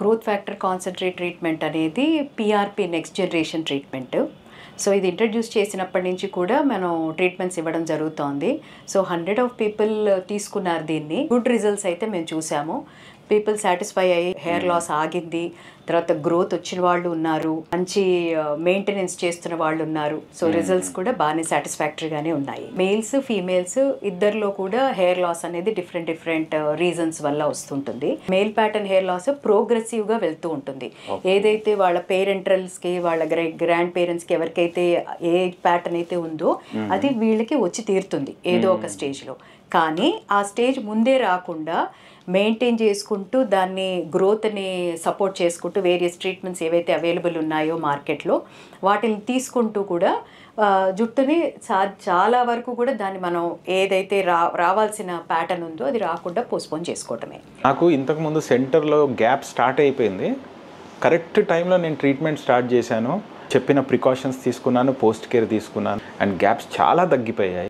Growth factor concentrate treatment అనేది PRP next generation treatment. So ఇది introduce చేసినప్పటి నుంచి కూడా మనం ట్రీట్మెంట్స్ ఇవ్వడం జరుగుతోంది. సో 100 ఆఫ్ పీపుల్ తీసుకున్నారు దీన్ని. గుడ్ రిజల్ట్స్ అయితే మేము చూసాము. పీపుల్ సాటిస్ఫై అయ్యి హెయిర్ లాస్ ఆగింది, తర్వాత గ్రోత్ వచ్చిన వాళ్ళు ఉన్నారు, మంచి మెయింటెనెన్స్ చేస్తున్న వాళ్ళు ఉన్నారు. సో రిజల్ట్స్ కూడా బాగానే సాటిస్ఫాక్టరీగానే ఉన్నాయి. మేల్స్ ఫీమేల్స్ ఇద్దరిలో కూడా హెయిర్ లాస్ అనేది డిఫరెంట్ రీజన్స్ వల్ల వస్తుంటుంది. మేల్ ప్యాటర్న్ హెయిర్ లాస్ ప్రోగ్రెసివ్గా వెళ్తూ ఉంటుంది. ఏదైతే వాళ్ళ పేరెంట్రల్స్కి, వాళ్ళ గ్రాండ్ పేరెంట్స్కి ఎవరికైతే ఏ ప్యాటర్న్ అయితే ఉందో అది వీళ్ళకి వచ్చి తీరుతుంది ఏదో ఒక స్టేజ్లో. కానీ ఆ స్టేజ్ ముందే రాకుండా మెయింటైన్ చేసుకుంటూ దాన్ని గ్రోత్ని సపోర్ట్ చేసుకుంటూ వేరియస్ ట్రీట్మెంట్స్ ఏవైతే అవైలబుల్ ఉన్నాయో మార్కెట్లో వాటిని తీసుకుంటూ కూడా జుట్టుని చాలా వరకు కూడా దాన్ని మనం ఏదైతే రావాల్సిన ప్యాటర్న్ ఉందో అది రాకుండా పోస్ట్పోన్ చేసుకోవటమే. నాకు ఇంతకుముందు సెంటర్లో గ్యాప్ స్టార్ట్ అయిపోయింది. కరెక్ట్ టైంలో నేను ట్రీట్మెంట్ స్టార్ట్ చేశాను, చెప్పిన ప్రికాషన్స్ తీసుకున్నాను, పోస్ట్ కేర్ తీసుకున్నాను, అండ్ గ్యాప్స్ చాలా తగ్గిపోయాయి.